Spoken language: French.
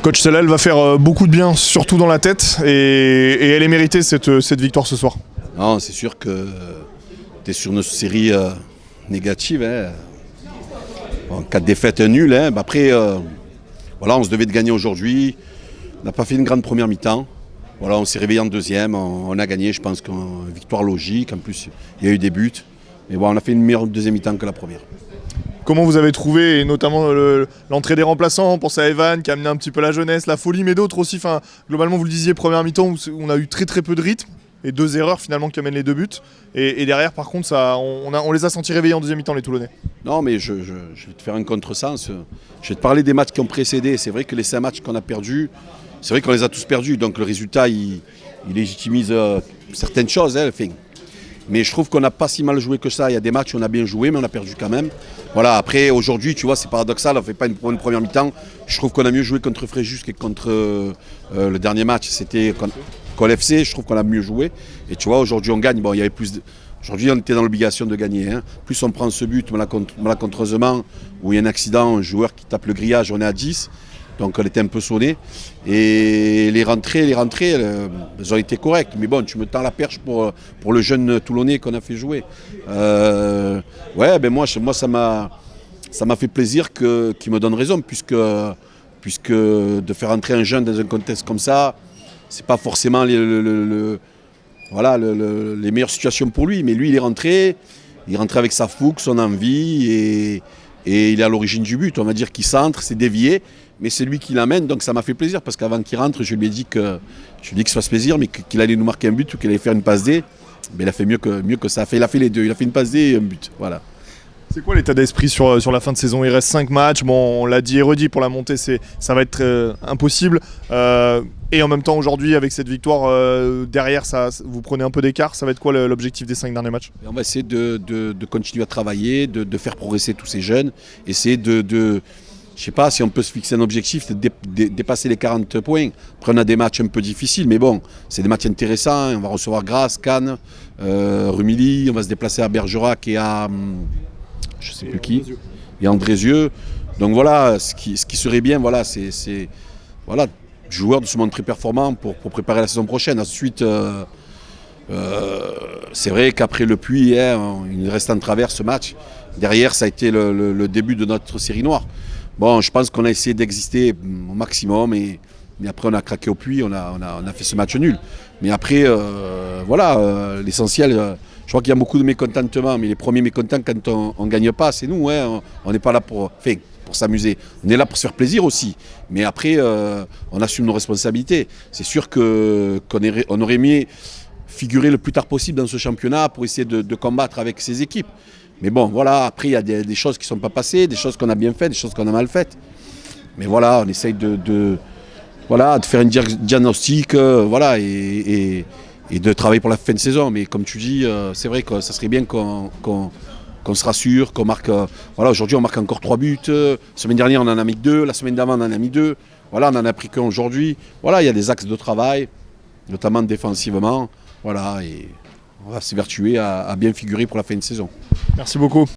Coach, celle-là, elle va faire beaucoup de bien, surtout dans la tête, et elle est méritée cette victoire ce soir. Non, c'est sûr que tu es sur une série négative. Hein. Bon, 4 défaites, nul. Hein. Après, voilà, on se devait de gagner aujourd'hui. On n'a pas fait une grande première mi-temps. Voilà, on s'est réveillé en deuxième. On a gagné, je pense qu'une victoire logique. En plus, il y a eu des buts. Mais bon, on a fait une meilleure deuxième mi-temps que la première. Comment vous avez trouvé, et notamment l'entrée des remplaçants? On pense à Evan qui a amené un petit peu la jeunesse, la folie, mais d'autres aussi. Enfin, globalement, vous le disiez, première mi-temps où on a eu très peu de rythme et 2 erreurs finalement qui amènent les 2 buts. Et derrière, par contre, on les a sentis réveillés en deuxième mi-temps, les Toulonnais. Non, mais je vais te faire un contresens. Je vais te parler des matchs qui ont précédé. C'est vrai que les 5 matchs qu'on a perdus, c'est vrai qu'on les a tous perdus. Donc le résultat, il légitimise certaines choses. Hein, mais je trouve qu'on n'a pas si mal joué que ça. Il y a des matchs où on a bien joué, mais on a perdu quand même. Voilà, après, aujourd'hui, tu vois, c'est paradoxal, on ne fait pas une première mi-temps. Je trouve qu'on a mieux joué contre Fréjus que contre le dernier match. C'était contre FC, je trouve qu'on a mieux joué. Et tu vois, aujourd'hui, on gagne. Bon, il y avait plus aujourd'hui, on était dans l'obligation de gagner. Hein. Plus on prend ce but, malencontreusement, où il y a un accident, un joueur qui tape le grillage, on est à 10. Donc on était un peu sonné. Et les rentrées, elles ont été correctes. Mais bon, tu me tends la perche pour le jeune Toulonnais qu'on a fait jouer. Ouais, ben moi ça m'a fait plaisir qu'il me donne raison, puisque de faire entrer un jeune dans un contexte comme ça, c'est pas forcément les meilleures situations pour lui. Mais lui, il est rentré avec sa fougue, son envie, et il est à l'origine du but. On va dire qu'il centre, c'est dévié. Mais c'est lui qui l'amène, donc ça m'a fait plaisir, parce qu'avant qu'il rentre, je lui ai dit qu'il se fasse plaisir, mais qu'il allait nous marquer un but ou qu'il allait faire une passe D. Mais il a fait mieux que ça. Il a fait les deux, il a fait une passe D et un but. Voilà. C'est quoi l'état d'esprit sur la fin de saison? Il reste 5 matchs, bon, on l'a dit et redit, pour la montée ça va être impossible. Et en même temps aujourd'hui, avec cette victoire derrière, vous prenez un peu d'écart. Ça va être quoi l'objectif des 5 derniers matchs? On va essayer de continuer à travailler, de faire progresser tous ces jeunes, essayer je ne sais pas si on peut se fixer un objectif, c'est de dépasser les 40 points. Après, on a des matchs un peu difficiles, mais bon, c'est des matchs intéressants. On va recevoir Grasse, Cannes, Rumilly, on va se déplacer à Bergerac et à je ne sais plus qui, et Andrézieux. Donc voilà, ce qui serait bien, voilà, c'est voilà, joueurs de se montrer performants pour préparer la saison prochaine. Ensuite, c'est vrai qu'après le Puy, il reste en travers ce match. Derrière, ça a été le début de notre série noire. Bon, je pense qu'on a essayé d'exister au maximum, mais après on a craqué au puits, on a fait ce match nul. Mais après, voilà, l'essentiel, je crois qu'il y a beaucoup de mécontentement, mais les premiers mécontents quand on ne gagne pas, c'est nous. Hein, on n'est pas là pour s'amuser. On est là pour se faire plaisir aussi. Mais après, on assume nos responsabilités. C'est sûr qu'on aurait aimé figurer le plus tard possible dans ce championnat pour essayer de combattre avec ces équipes. Mais bon, voilà, après, il y a des choses qui ne sont pas passées, des choses qu'on a bien faites, des choses qu'on a mal faites. Mais voilà, on essaye de faire un diagnostic voilà, et de travailler pour la fin de saison. Mais comme tu dis, c'est vrai que ça serait bien qu'on se rassure, qu'on marque. Voilà, aujourd'hui, on marque encore 3 buts. La semaine dernière, on en a mis 2. La semaine d'avant, on en a mis 2. Voilà, on n'en a pris qu'un aujourd'hui. Voilà, il y a des axes de travail, notamment défensivement. Voilà, et on va s'évertuer à bien figurer pour la fin de saison. Merci beaucoup.